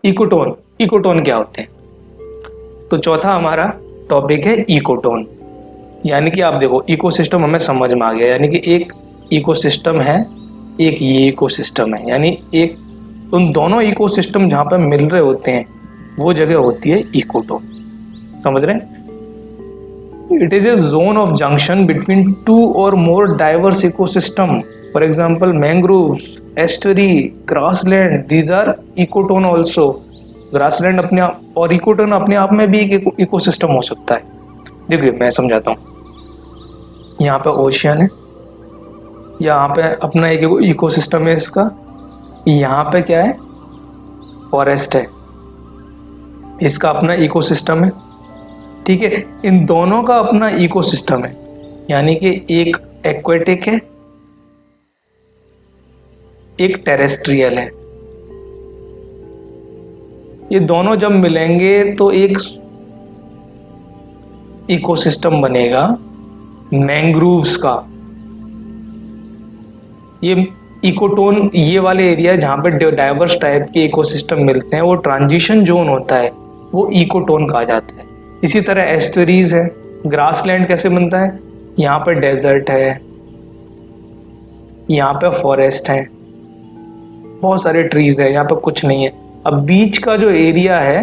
Ecotone, ecotone क्या होते हैं? तो चौथा हमारा टॉपिक है इकोटोन। यानी कि आप देखो इकोसिस्टम हमें समझ में आ गया, यानी कि एक इकोसिस्टम है, एक ये इकोसिस्टम है, यानी एक उन दोनों इकोसिस्टम जहां पर मिल रहे होते हैं वो जगह होती है इकोटोन। समझ रहे हैं? It is a zone of junction between two or more diverse ecosystem. For example mangroves, estuary, grassland, these are ecotone also. Grassland अपने आप और इकोटोन अपने आप में भी एक इकोसिस्टम हो सकता है। देखिए मैं समझाता हूँ, यहाँ पे ओशियन है, यहाँ पे अपना एक इकोसिस्टम है इसका, यहाँ पे क्या है, फॉरेस्ट है, इसका अपना इकोसिस्टम है। ठीक है, इन दोनों का अपना इकोसिस्टम है, यानी कि एक एक्वेटिक है, एक टेरेस्ट्रियल है। ये दोनों जब मिलेंगे तो एक इकोसिस्टम बनेगा मैंग्रोव्स का। ये इकोटोन, ये वाले एरिया जहां पे डाइवर्स टाइप के इकोसिस्टम मिलते हैं वो ट्रांजिशन जोन होता है, वो इकोटोन कहा जाता है। इसी तरह एस्टरीज है, ग्रासलैंड कैसे बनता है, यहाँ पे डेजर्ट है, यहाँ पे फॉरेस्ट है, बहुत सारे ट्रीज है, यहाँ पे कुछ नहीं है। अब बीच का जो एरिया है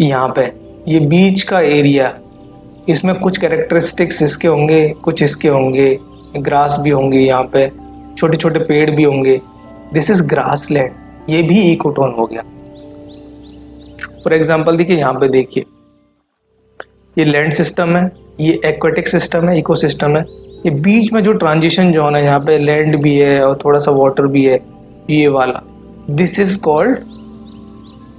यहाँ पे, ये बीच का एरिया, इसमें कुछ कैरेक्टरिस्टिक्स इसके होंगे, कुछ इसके होंगे, ग्रास भी होंगे, यहाँ पे छोटे छोटे पेड़ भी होंगे। दिस इज ग्रासलैंड, ये भी इकोटोन हो गया। फॉर एग्जाम्पल देखिए, यहाँ पे देखिए, ये लैंड सिस्टम है, ये एक्वेटिक सिस्टम है, इकोसिस्टम है। ये बीच में जो ट्रांजिशन जोन है, यहाँ पे लैंड भी है और थोड़ा सा वाटर भी है, ये वाला, this is called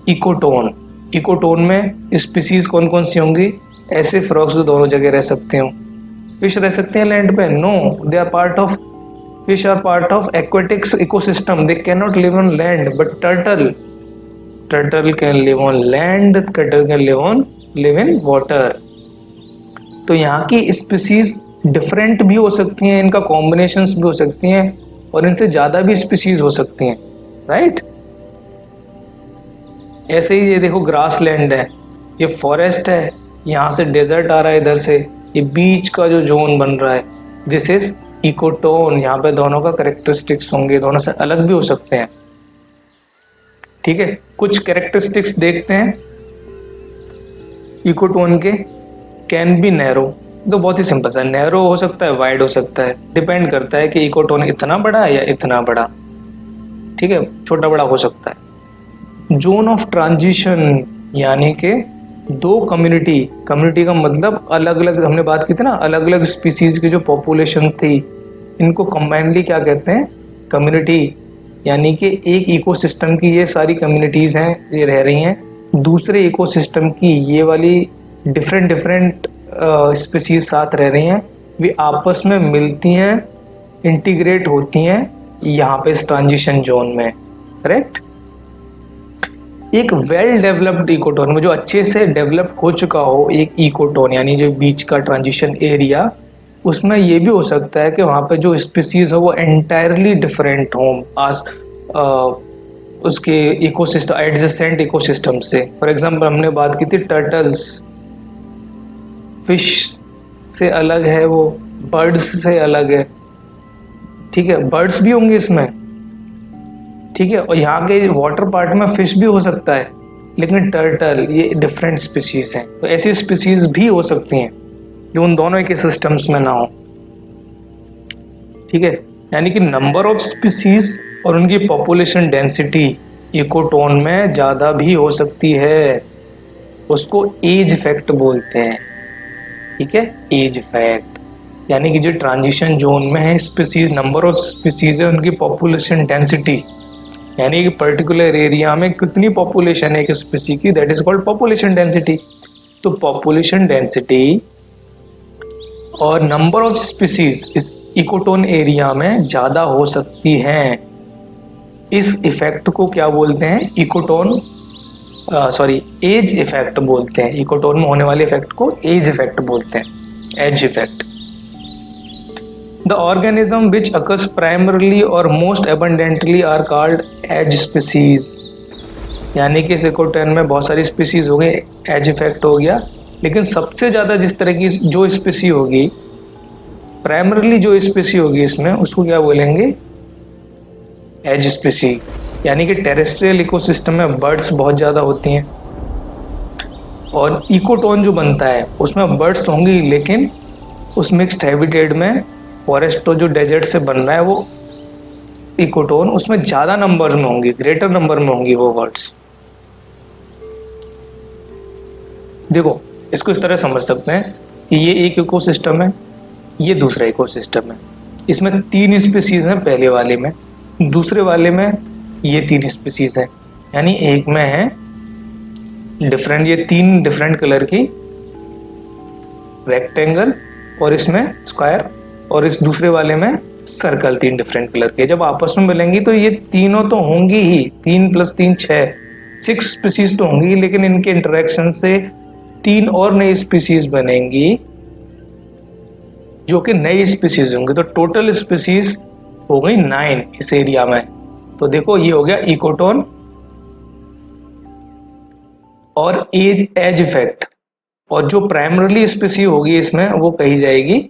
ecotone. Ecotone में स्पीसीज कौन कौन सी होंगी? ऐसे फ्रॉग्स जो दोनों जगह रह सकते हो। फिश रह सकते हैं लैंड पे? No, they are part of, fish are part of aquatics ecosystem, they can not live on land. But turtle can live on land, turtle can live in water। तो यहाँ की स्पीसीज डिफरेंट भी हो सकती हैं, इनका combinations भी हो सकती हैं, और इनसे ज्यादा भी स्पीसीज हो सकती हैं, राइट। ऐसे ही ये देखो ग्रासलैंड है, ये फॉरेस्ट है, यहाँ से डेजर्ट आ रहा है, इधर से ये बीच का जो जोन बन रहा है, दिस इज इकोटोन। यहाँ पे दोनों का कैरेक्टरिस्टिक्स होंगे, दोनों से अलग भी हो सकते हैं। ठीक है, कुछ कैरेक्टरिस्टिक्स देखते हैं इकोटोन के। कैन बी नैरो, तो बहुत ही सिंपल सा, नैरो हो सकता है, वाइड हो सकता है, डिपेंड करता है कि इकोटोन इतना बड़ा है या इतना बड़ा। ठीक है, छोटा बड़ा हो सकता है। जोन ऑफ ट्रांजिशन, यानी कि दो कम्युनिटी, कम्युनिटी का मतलब अलग अलग, हमने बात की थी ना, अलग अलग स्पीसीज की जो पॉपुलेशन थी, इनको कंबाइनली क्या कहते हैं? कम्युनिटी। यानी कि एक इकोसिस्टम की ये सारी कम्युनिटीज हैं, ये रह रही हैं, दूसरे इकोसिस्टम की ये वाली डिफरेंट स्पीसीज साथ रह रही हैं, वे आपस में मिलती हैं, इंटीग्रेट होती हैं यहाँ पे इस ट्रांजिशन जोन में, करेक्ट। एक वेल डेवलप्ड इकोटोन में, जो अच्छे से डेवलप हो चुका हो एक इकोटोन, यानी जो बीच का ट्रांजिशन एरिया, उसमें ये भी हो सकता है कि वहाँ पे जो स्पीसीज हो वो एंटायरली डिफरेंट हो उसके इकोसिस्टम, एडजेसेंट इकोसिस्टम से। फॉर एग्जांपल हमने बात की थी टर्टल्स, फिश से अलग है वो, बर्ड्स से अलग है। ठीक है, बर्ड्स भी होंगे इसमें, ठीक है, और यहाँ के वाटर पार्ट में फिश भी हो सकता है, लेकिन टर्टल ये डिफरेंट स्पीसीज हैं। तो ऐसी स्पीसीज भी हो सकती हैं जो उन दोनों के सिस्टम्स में ना हो। ठीक है, यानी कि नंबर ऑफ स्पीसीज और उनकी पॉपुलेशन डेंसिटी इकोटोन में ज़्यादा भी हो सकती है, उसको एज इफेक्ट बोलते हैं। ठीक है, एज इफेक्ट, यानी कि जो ट्रांजिशन जोन में है स्पीसीज, नंबर ऑफ स्पीसीज है, उनकी पॉपुलेशन डेंसिटी, यानी कि पर्टिकुलर एरिया में कितनी पॉपुलेशन है एक स्पीसी की, that is called population density. तो पॉपुलेशन डेंसिटी और नंबर ऑफ स्पीसीज इस इकोटोन एरिया में ज्यादा हो सकती हैं। इस इफेक्ट को क्या बोलते हैं? इकोटोन एज इफेक्ट बोलते हैं। इकोटोन में होने वाले इफेक्ट को एज इफेक्ट बोलते हैं, edge effect. The the organism which occurs primarily or most abundantly are called edge species. यानी कि इस इकोटोन में बहुत सारी स्पीसीज हो गई, एज इफेक्ट हो गया, लेकिन सबसे ज्यादा जिस तरह की जो स्पीसी होगी, प्राइमरली जो स्पीसी होगी इसमें, उसको क्या बोलेंगे? Edge species. यानी कि टेरेस्ट्रियल इकोसिस्टम में बर्ड्स बहुत ज्यादा होती हैं, और इकोटोन जो बनता है उसमें बर्ड्स तो होंगी, लेकिन उस मिक्स्ड हैबिटेट में फॉरेस्ट तो जो डेजर्ट से बन रहा है वो इकोटोन, उसमें ज्यादा नंबर में होंगी, ग्रेटर नंबर में होंगी वो बर्ड्स। देखो, इसको इस तरह समझ सकते हैं कि ये एक इकोसिस्टम है, ये दूसरा इकोसिस्टम है। इसमें 3 स्पीसीज हैं पहले वाले में, दूसरे वाले में ये 3 स्पीसीज हैं। यानी एक में है डिफरेंट, ये 3 डिफरेंट कलर की रेक्टेंगल, और इसमें स्क्वायर, और इस दूसरे वाले में सर्कल, 3 डिफरेंट कलर के। जब आपस में मिलेंगी तो ये तीनों तो होंगी ही, 3 + 3 6 स्पीसीज तो होंगी, लेकिन इनके इंटरेक्शन से 3 और नई स्पीसीज बनेंगी, जो कि नई स्पीसीज होंगी। तो टोटल स्पीसीज हो गई 9 इस एरिया में। तो देखो, ये हो गया इकोटोन और एज इफेक्ट, और जो प्राइमरली स्पीसी होगी इसमें वो कही जाएगी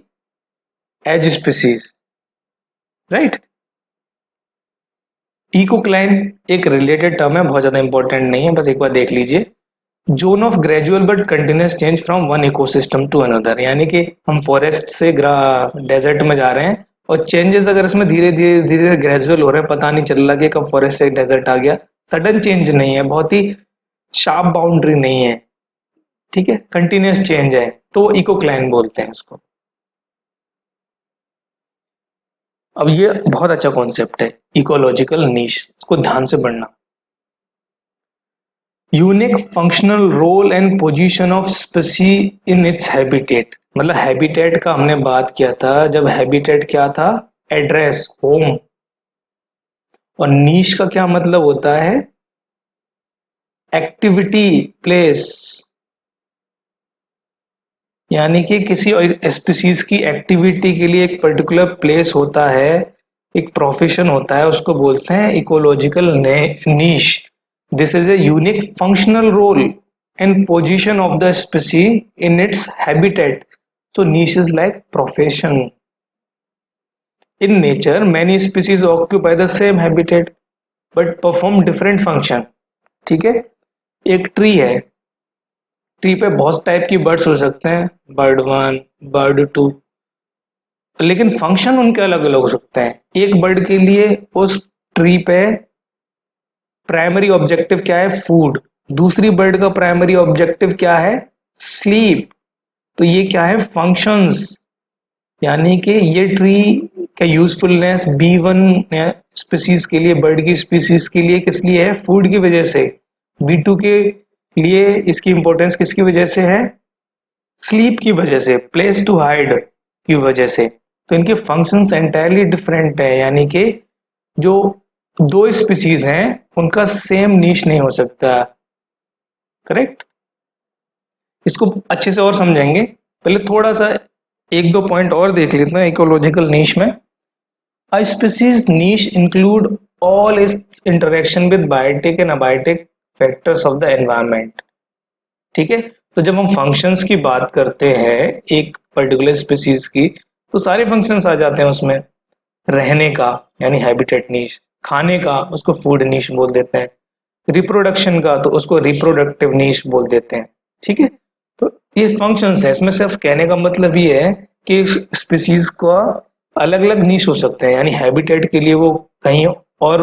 एज स्पीसीज, राइट। इकोक्लाइन एक रिलेटेड टर्म है, बहुत ज्यादा इंपॉर्टेंट नहीं है, बस एक बार देख लीजिए। Zone of gradual but continuous change from one ecosystem to another. यानी कि हम फॉरेस्ट से डेजर्ट में जा रहे हैं, और चेंजेस अगर इसमें धीरे धीरे धीरे ग्रेजुअल हो रहे हैं, पता नहीं चल रहा कि कब फॉरेस्ट से डेजर्ट आ गया, सडन चेंज नहीं है, बहुत ही शार्प बाउंड्री नहीं है, ठीक है, कंटिन्यूस चेंज है, तो इकोक्लाइन बोलते हैं इसको। अब ये बहुत अच्छा कॉन्सेप्ट है, इकोलॉजिकल नीश, इसको ध्यान से पढ़ना। Unique functional role and position of species in its habitat. मतलब हैबिटेट का हमने बात किया था, जब हैबिटेट क्या था? Address, home. और नीश का क्या मतलब होता है? Activity, place. यानी कि किसी स्पीसीज की एक्टिविटी के लिए एक पर्टिकुलर प्लेस होता है, एक प्रोफेशन होता है, उसको बोलते हैं ecological niche. This is a unique functional role and position of the species in its habitat. So niche is like profession. In nature, many species occupy the same habitat but perform different function. ठीक है, एक tree है, tree पे बहुत type की birds हो सकते हैं, बर्ड 1, बर्ड 2, लेकिन फंक्शन उनके अलग अलग हो सकते हैं। एक बर्ड के लिए उस ट्री पे प्राइमरी ऑब्जेक्टिव क्या है? फूड। दूसरी बर्ड का प्राइमरी ऑब्जेक्टिव क्या है? स्लीप। तो ये क्या है? फंक्शंस। यानी कि ये ट्री का यूजफुलनेस B1 स्पीसीज के लिए, बर्ड की स्पीसीज के लिए किस लिए है? फूड की वजह से। B2 के लिए इसकी इंपॉर्टेंस किसकी वजह से है? स्लीप की वजह से, प्लेस टू हाइड की वजह से। तो इनके फंक्शंस एंटायरली डिफरेंट है, यानी कि जो 2 स्पीसीज हैं उनका सेम नीश नहीं हो सकता, करेक्ट। इसको अच्छे से और समझेंगे, पहले थोड़ा सा 1-2 पॉइंट और देख लेते हैं इकोलॉजिकल नीश में। A species niche include all its interaction with biotic and abiotic factors of the environment. ठीक है, तो जब हम फंक्शंस की बात करते हैं एक पर्टिकुलर स्पीसीज की, तो सारे फंक्शंस आ जाते हैं उसमें। रहने का यानी हैबिटेट नीश, खाने का उसको फूड नीश बोल देते हैं, रिप्रोडक्शन का तो उसको रिप्रोडक्टिव नीश बोल देते हैं, ठीक है। तो ये फंक्शंस है, इसमें सिर्फ कहने का मतलब ये है कि स्पीसीज का अलग अलग नीश हो सकते हैं, यानी हैबिटेट के लिए वो कहीं और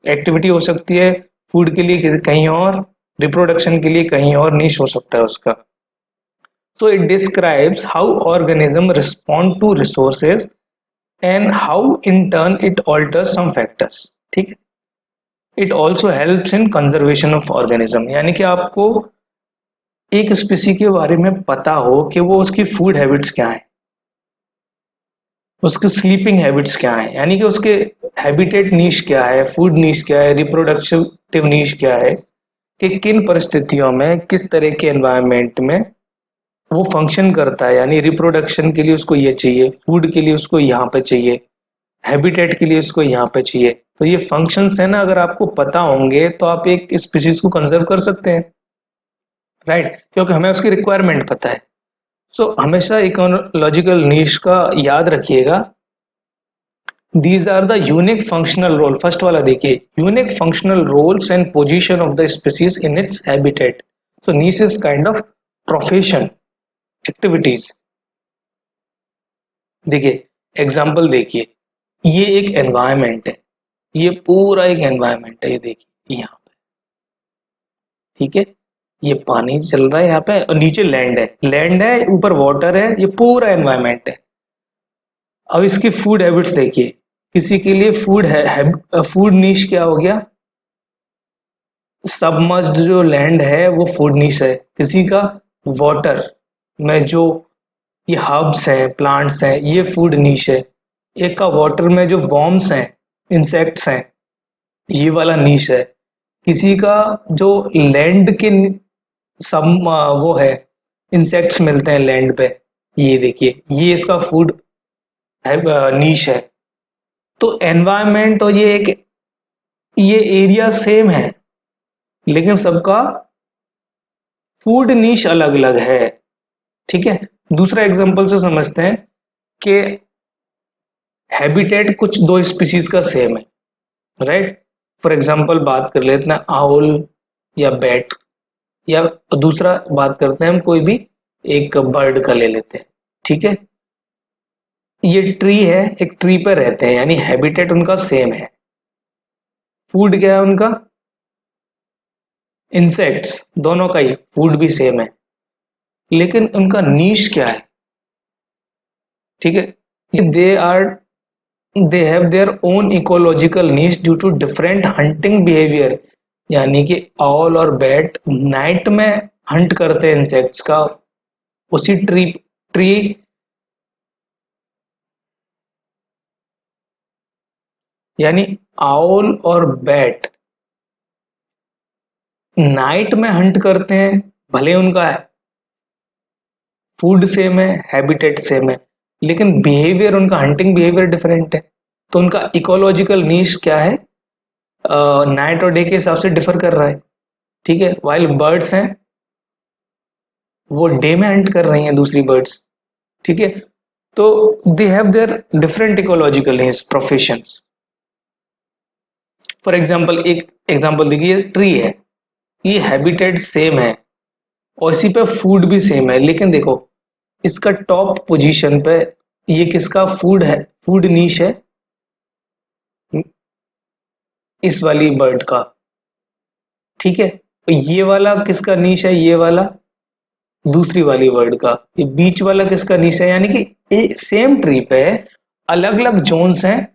एक्टिविटी हो सकती है, फूड के लिए कहीं और, रिप्रोडक्शन के लिए कहीं और नीश हो सकता है उसका। So it describes how organism respond to resources and how in turn it alters some factors, ठीक है। It also helps in conservation of organism, यानी कि आपको एक स्पीसी के बारे में पता हो कि वो उसकी फूड हैबिट्स क्या है, उसके स्लीपिंग हैबिट्स क्या है, यानी कि उसके हैबिटेट नीश क्या है, फूड नीश क्या है, रिप्रोडक्टिव नीश क्या है, कि किन परिस्थितियों में किस तरह के एनवायरनमेंट में वो फंक्शन करता है, यानी रिप्रोडक्शन के लिए उसको ये चाहिए, फूड के लिए उसको यहाँ पे चाहिए, हैबिटेट के लिए उसको यहाँ पे चाहिए। तो ये फंक्शंस है ना, अगर आपको पता होंगे तो आप एक स्पीसीज को कंजर्व कर सकते हैं, राइट, क्योंकि हमें उसकी रिक्वायरमेंट पता है। सो हमेशा इकोलॉजिकल नीश का याद रखिएगा। These are the unique functional role. First वाला देखिए, unique functional roles and position of the species in its habitat. So niche is kind of profession, activities. देखिए, एग्जाम्पल देखिए, ये एक एनवायरमेंट है, ये पूरा एक एनवायरमेंट है, ये देखिए यहाँ पे, ठीक है, ये पानी चल रहा है यहाँ पे और नीचे लैंड है, ऊपर वाटर है, ये पूरा एनवायरमेंट है। अब इसकी फूड हैबिट्स देखिए, किसी के लिए फूड नीश क्या हो गया, सबमर्ज्ड जो लैंड है वो फूड नीश है, किसी का वाटर में जो ये हर्ब्स हैं, प्लांट्स हैं, ये फूड नीश है, एक का वाटर में जो वॉर्म्स हैं, इंसेक्ट्स हैं, ये वाला नीश है, किसी का जो लैंड के सम वो है, इंसेक्ट्स मिलते हैं लैंड पे, ये देखिए, ये इसका फूड नीश है। तो एनवायरनमेंट और ये एरिया सेम है, लेकिन सबका फूड नीश अलग अलग है, ठीक है। दूसरा एग्जांपल से समझते हैं कि हैबिटेट कुछ दो स्पीसीज का सेम है, राइट। फॉर एग्जांपल बात कर लेते हैं आउल या बैट, या दूसरा बात करते हैं हम कोई भी एक बर्ड का ले लेते हैं, ठीक है। ये ट्री है, एक ट्री पे रहते हैं, यानी हैबिटेट उनका सेम है, फूड क्या है उनका, इंसेक्ट्स, दोनों का ही फूड भी सेम है, लेकिन उनका नीश क्या है, ठीक है। They have their own ecological niche due to different hunting behaviour, यानी कि ऑल और बैट नाइट में हंट करते हैं इंसेक्ट्स का, उसी ट्री यानी आउल और बैट नाइट में हंट करते हैं, भले उनका फूड सेम है, हैबिटेट सेम है, लेकिन बिहेवियर उनका, हंटिंग बिहेवियर डिफरेंट है। तो उनका इकोलॉजिकल नीश क्या है, नाइट और डे के हिसाब से डिफर कर रहा है, ठीक है। वाइल बर्ड्स हैं वो डे में हंट कर रही हैं दूसरी बर्ड्स, ठीक है। तो दे have their different ecological needs, professions. For example एक एग्जांपल देखिए, ट्री है, ये हैबिटेट सेम है और इसी पे फूड भी सेम है, लेकिन देखो इसका टॉप पोजीशन पे ये किसका फूड है, फूड नीश है इस वाली बर्ड का, ठीक है। तो ये वाला किसका नीश है, ये वाला दूसरी वाली बर्ड का, ये बीच वाला किसका नीश है, यानी कि सेम ट्री पे अलग अलग जोन्स हैं,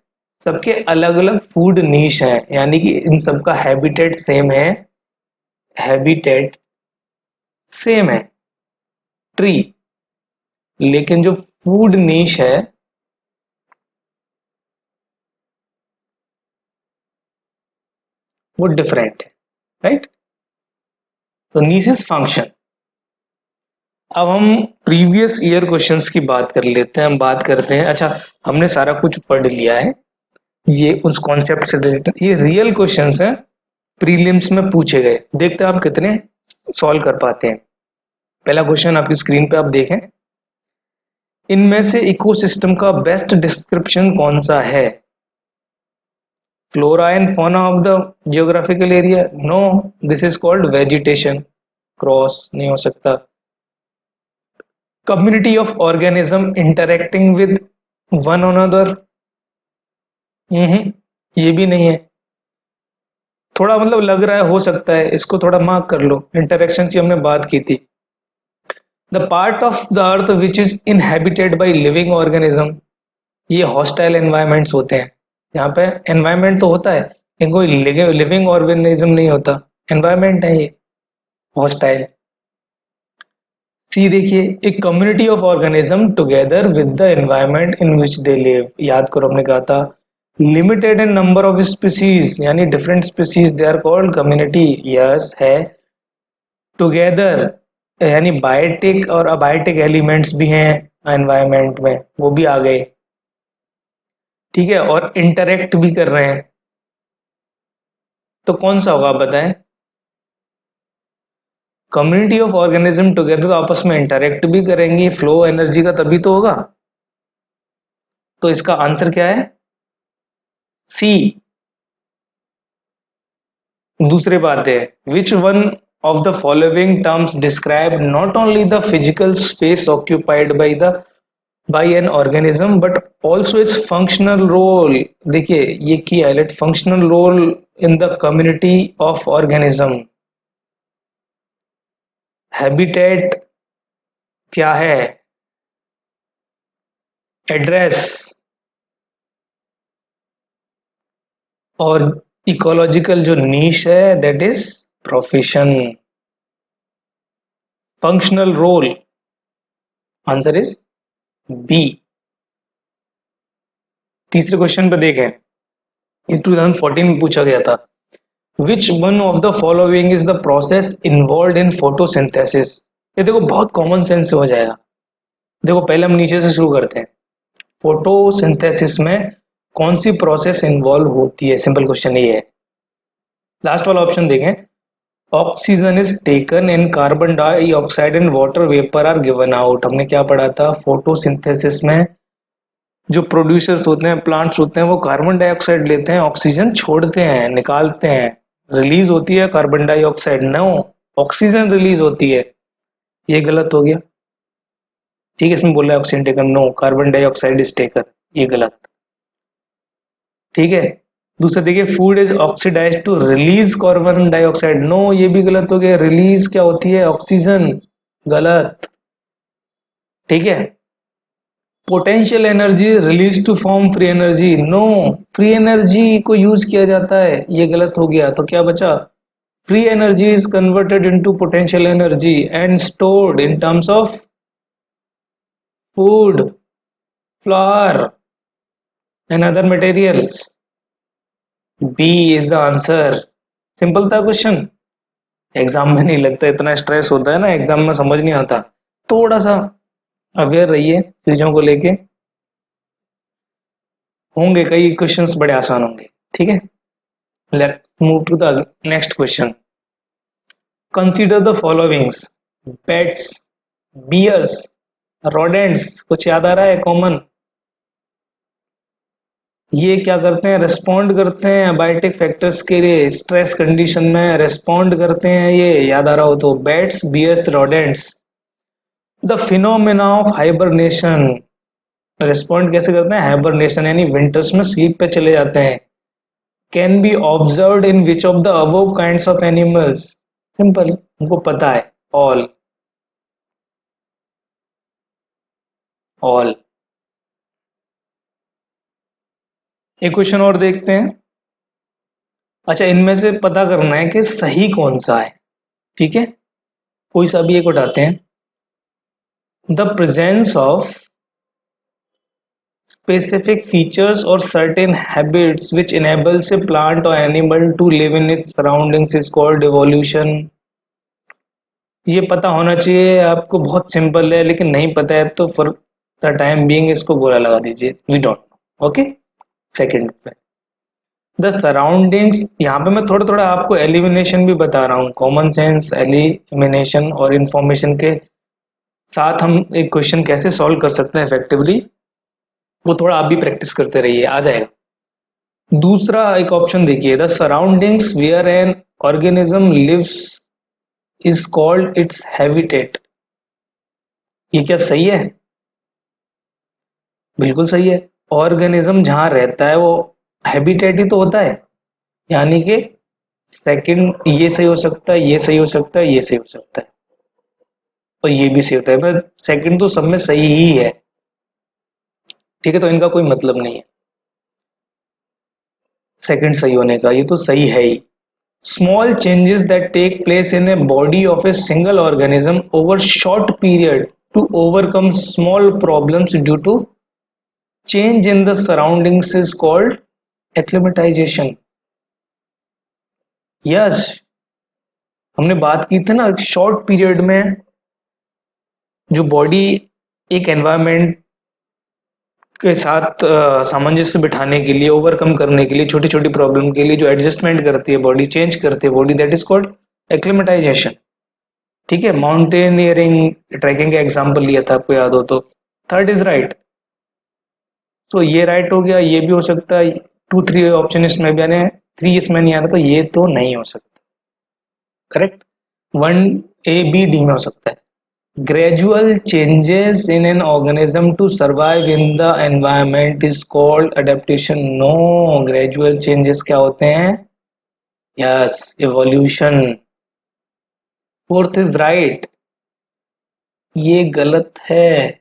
सबके अलग अलग फूड नीश है, यानी कि इन सबका हैबिटेट सेम है, हैबिटेट सेम है ट्री, लेकिन जो फूड नीश है वो डिफरेंट है, राइट। तो नीश इज फंक्शन। अब हम प्रीवियस ईयर क्वेश्चंस की बात कर लेते हैं, हम बात करते हैं, अच्छा हमने सारा कुछ पढ़ लिया है, ये उस कॉन्सेप्ट से रिलेटेड ये रियल क्वेश्चंस हैं, प्रीलिम्स में पूछे गए, देखते हैं आप कितने सॉल्व कर पाते हैं। पहला क्वेश्चन आपकी स्क्रीन पे आप देखें, इनमें से इकोसिस्टम का बेस्ट डिस्क्रिप्शन कौन सा है, flora and fauna of the geographical area, no, this is called vegetation, cross नहीं हो सकता। Community of organism interacting with one another, ये भी नहीं है, थोड़ा मतलब लग रहा है, हो सकता है, इसको थोड़ा मार्क कर लो, इंटरेक्शन की हमने बात की थी। The part of the earth which is inhabited by living organism, ये हॉस्टाइल एनवायरमेंट्स होते हैं, यहाँ पे एनवायरमेंट तो होता है लेकिन कोई लिविंग ऑर्गेनिज्म नहीं होता, एनवायरमेंट है ये हॉस्टाइल। सी देखिए, एक community of organism together with the environment in which they live, याद करो हमने कहा था limited in number of species, यानी different species, they are called community, yes है, टुगेदर यानी बायोटिक और अबायोटिक एलिमेंट्स भी हैं एनवायरनमेंट में, वो भी आ गए। ठीक है, और इंटरेक्ट भी कर रहे हैं। तो कौन सा होगा आप बताएं? कम्युनिटी ऑफ ऑर्गेनिज्म टुगेदर, तो आपस में इंटरेक्ट भी करेंगी, फ्लो एनर्जी का तभी तो होगा। तो इसका आंसर क्या है? सी। दूसरे बात है, which one of the following terms describe not only the physical space occupied by an organism but also its functional role. देखिए ये की highlight, functional role in the community of organism. Habitat क्या है? एड्रेस और ecological जो niche है that is profession. Functional role, answer is B. तीसरे question पे देखें, ये 2014 में पूछा गया था। Which one of the following is the process involve in photosynthesis? ये देखो बहुत कॉमन सेंस से हो जाएगा। देखो पहले हम नीचे से शुरू करते हैं। फोटोसिंथेसिस में कौन सी प्रोसेस इन्वॉल्व होती है? सिंपल क्वेश्चन ये है। लास्ट वाला ऑप्शन देखें, oxygen is taken in, carbon dioxide and water vapour are given out. हमने क्या पढ़ा था? फोटोसिंथेसिस में जो प्रोड्यूसर्स होते हैं, प्लांट्स होते हैं, वो कार्बन डाइऑक्साइड लेते हैं, ऑक्सीजन छोड़ते हैं, निकालते हैं। रिलीज होती है carbon dioxide, no, oxygen release होती है। ये गलत हो गया। ठीक है, इसमें बोल रहा है oxygen taken, no, carbon dioxide is taken, ये गलत। ठीक है, दूसरा देखिए, food is oxidize to release carbon dioxide, no, ये भी गलत हो गया। रिलीज क्या होती है? ऑक्सीजन, गलत। ठीक है, potential energy release to form free energy, no, free energy को यूज किया जाता है, ये गलत हो गया। तो क्या बचा? Free energy is converted into potential energy and stored in terms of food, flower and other materials. B is the answer. Simple था क्वेश्चन। एग्जाम में नहीं लगता, इतना स्ट्रेस होता है ना एग्जाम में, समझ नहीं आता। थोड़ा सा अवेयर रहिए चीजों को लेके, होंगे कई क्वेश्चंस बड़े आसान होंगे। ठीक है, let's move to the next question. Consider the followings, pets, bears, rodents, कुछ याद आ रहा है कॉमन? ये क्या करते हैं? रिस्पॉन्ड करते हैं बायोटिक फैक्टर्स के लिए, स्ट्रेस कंडीशन में रिस्पॉन्ड करते हैं। ये याद आ रहा हो तो, bats, bears, rodents. The phenomena of hibernation, respond कैसे करते हैं? हाइबरनेशन, यानी विंटर्स में स्लीप पे चले जाते हैं। Can be observed in which of the above kinds of animals? Simple, हमको पता है, ऑल। ऑल। एक क्वेश्चन और देखते हैं। अच्छा, इनमें से पता करना है कि सही कौन सा है। ठीक है, कोई सा भी एक उठाते हैं। The presence of specific features or certain habits which enables a plant or animal to live in its surroundings is called evolution। ये पता होना चाहिए आपको, बहुत सिंपल है, लेकिन नहीं पता है तो फॉर द टाइम बीइंग इसको बुरा लगा दीजिए, we don't know. Okay, second पे द सराउंडिंग्स, यहाँ पे मैं थोड़ा थोड़ा आपको एलिमिनेशन भी बता रहा हूँ, कॉमन सेंस, एलिमिनेशन और इंफॉर्मेशन के साथ हम एक क्वेश्चन कैसे सॉल्व कर सकते हैं इफेक्टिवली, वो थोड़ा आप भी प्रैक्टिस करते रहिए, आ जाएगा। दूसरा एक ऑप्शन देखिए, the surroundings where an organism lives is called its habitat. ये क्या सही है? बिल्कुल सही है। ऑर्गेनिज्म जहां रहता है वो हैबिटेट ही तो होता है, यानी कि सेकंड ये सही हो सकता है, ये सही हो सकता है, ये सही हो सकता है, और ये भी सही होता है, पर सेकंड तो सब में सही ही है। ठीक है, तो इनका कोई मतलब नहीं है सेकंड सही होने का, ये तो सही है ही। Small changes that take place in a body of a single organism over short period to overcome small problems due to change in the surroundings is called acclimatization। Yes, हमने बात की थी ना शॉर्ट पीरियड में जो body एक environment के साथ सामंजस्य बिठाने के लिए, ओवरकम करने के लिए, छोटी छोटी प्रॉब्लम के लिए जो एडजस्टमेंट करती है बॉडी, चेंज करती है body, that is called acclimatisation. ठीक है, माउंटेनियरिंग ट्रैकिंग का एग्जांपल लिया था, आपको याद हो तो। Third is right. तो ये राइट हो गया, ये भी हो सकता है। 2 3 ऑप्शन इसमें भी आने, 3 इसमें नहीं आ रहा, तो ये तो नहीं हो सकता। करेक्ट। 1 A B D में हो सकता है। Gradual changes in an organism to survive in the environment is called adaptation. No, gradual changes क्या होते हैं? Yes, evolution. Fourth is right. ये गलत है।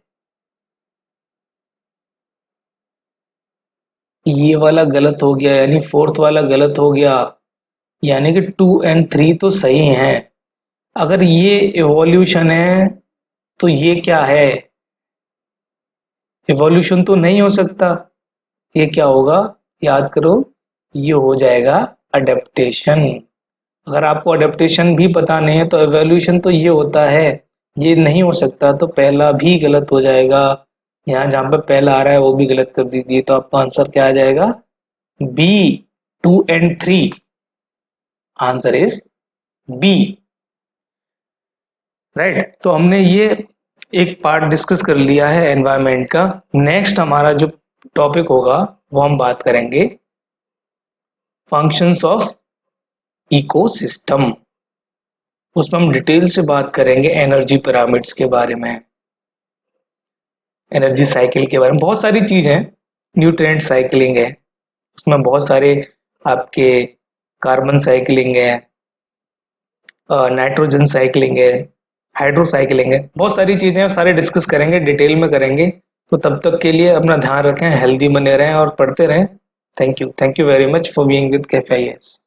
ये वाला गलत हो गया, यानी फोर्थ वाला गलत हो गया। यानी कि 2 and 3 तो सही हैं। अगर ये evolution है तो ये क्या है? evolution तो नहीं हो सकता। ये क्या होगा? याद करो, ये हो जाएगा अडेप्टेशन। अगर आपको अडेप्टेशन भी पता नहीं है तो एवोल्यूशन तो ये होता है। ये नहीं हो सकता, तो पहला भी गलत हो जाएगा। यहाँ जहाँ पे पहला आ रहा है वो भी गलत कर दीजिए, तो आपका आंसर क्या आ जाएगा? B, 2 and 3। Answer is B. Right. तो हमने ये एक पार्ट डिस्कस कर लिया है एनवायरनमेंट का। नेक्स्ट हमारा जो टॉपिक होगा वो हम बात करेंगे फंक्शंस ऑफ इकोसिस्टम। उसमें हम डिटेल से बात करेंगे एनर्जी पिरामिड्स के बारे में, एनर्जी साइकिल के बारे में, बहुत सारी चीज है। न्यूट्रिएंट साइकिलिंग है, उसमें बहुत सारे आपके कार्बन साइकिलिंग है, नाइट्रोजन साइकिलिंग है, हाइड्रो साइकिलिंग है, बहुत सारी चीजें सारे डिस्कस करेंगे, डिटेल में करेंगे। तो तब तक के लिए अपना ध्यान रखें, हेल्दी बने रहें और पढ़ते रहें। Thank you very much for being with cafe IAS.